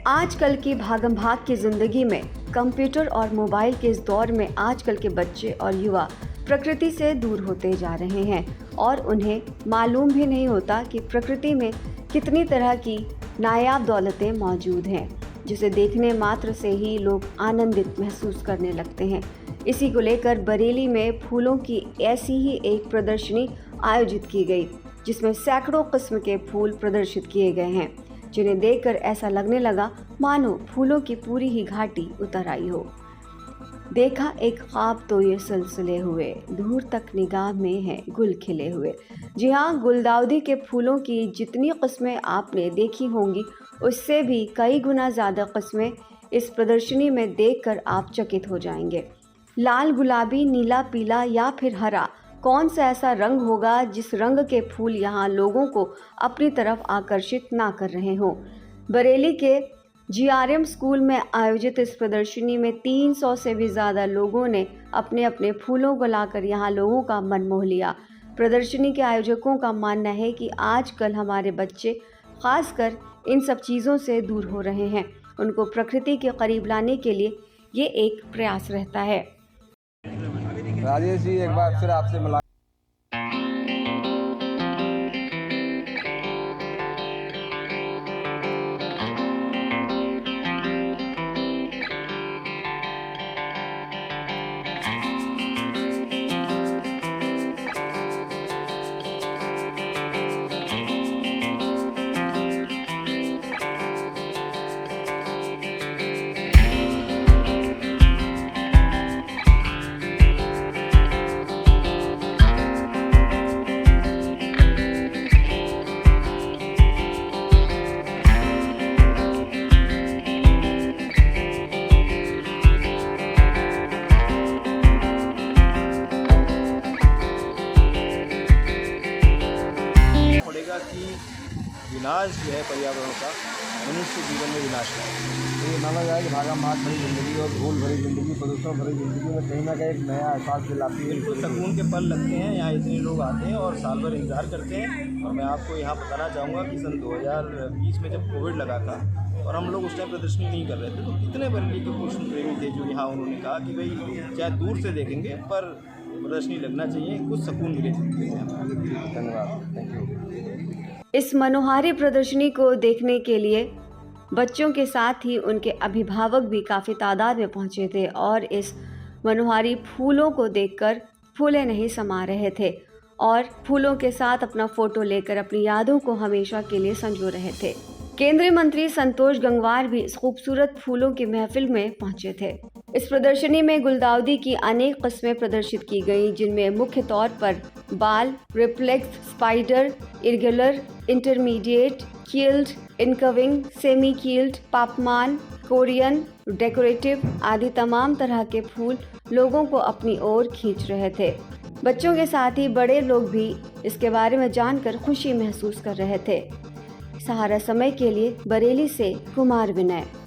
आजकल की भागम भाग की ज़िंदगी में कंप्यूटर और मोबाइल के इस दौर में आजकल के बच्चे और युवा प्रकृति से दूर होते जा रहे हैं और उन्हें मालूम भी नहीं होता कि प्रकृति में कितनी तरह की नायाब दौलतें मौजूद हैं, जिसे देखने मात्र से ही लोग आनंदित महसूस करने लगते हैं। इसी को लेकर बरेली में फूलों की ऐसी ही एक प्रदर्शनी आयोजित की गई, जिसमें सैकड़ों किस्म के फूल प्रदर्शित किए गए हैं, जिन्हें देखकर ऐसा लगने लगा मानो फूलों की पूरी ही घाटी उतर आई हो। देखा एक ख्वाब तो ये सिलसिले हुए, दूर तक निगाह में है गुल खिले हुए। जी हाँ, गुलदाउदी के फूलों की जितनी किस्में आपने देखी होंगी, उससे भी कई गुना ज़्यादा किस्में इस प्रदर्शनी में देखकर आप चकित हो जाएंगे। लाल, गुलाबी, नीला, पीला या फिर हरा, कौन सा ऐसा रंग होगा जिस रंग के फूल यहाँ लोगों को अपनी तरफ आकर्षित ना कर रहे हों। बरेली के GRM स्कूल में आयोजित इस प्रदर्शनी में 300 से भी ज़्यादा लोगों ने अपने अपने फूलों को लाकर यहाँ लोगों का मन मोह लिया। प्रदर्शनी के आयोजकों का मानना है कि आजकल हमारे बच्चे खासकर इन सब चीज़ों से दूर हो रहे हैं। उनको प्रकृति के करीब लाने के लिए ये एक प्रयास रहता है। राजेश जी, एक बार फिर आपसे मिला। कि विनाश जो है पर्यावरण का मनुष्य जीवन में विनाश है। ये माना जाए कि भागम भाग भरी ज़िंदगी और धूल भरी ज़िंदगी, प्रदूषण भरी ज़िंदगी में कहीं ना कहीं एक नया एहसास दिलाती है। बिल्कुल सकून के पल लगते हैं, यहाँ इतने लोग आते हैं और साल भर इंतज़ार करते हैं। और मैं आपको यहाँ बताना चाहूँगा कि सन 2020 में जब कोविड लगा था और हम लोग उस टाइम प्रदर्शनी नहीं कर रहे थे, तो कितने बरेली के पुष्प प्रेमी थे जो यहाँ उन्होंने कहा कि भाई चाहे दूर से देखेंगे पर प्रदर्शनी लगना चाहिए, कुछ सकून मिले। धन्यवाद, थैंक यू। इस मनोहारी प्रदर्शनी को देखने के लिए बच्चों के साथ ही उनके अभिभावक भी काफ़ी तादाद में पहुंचे थे और इस मनोहारी फूलों को देखकर फूले नहीं समा रहे थे और फूलों के साथ अपना फ़ोटो लेकर अपनी यादों को हमेशा के लिए संजो रहे थे। केंद्रीय मंत्री संतोष गंगवार भी इस खूबसूरत फूलों की महफिल में पहुंचे थे। इस प्रदर्शनी में गुलदाउदी की अनेक किस्में प्रदर्शित की गईं, जिनमें मुख्य तौर पर ball, reflex, spider, irregular, intermediate, quilled, incurving, semi quilled, pompon, Korean, decorative आदि तमाम तरह के फूल लोगों को अपनी ओर खींच रहे थे। बच्चों के साथ ही बड़े लोग भी इसके बारे में जानकर खुशी महसूस कर रहे थे। सहारा समय के लिए बरेली से कुमार विनय।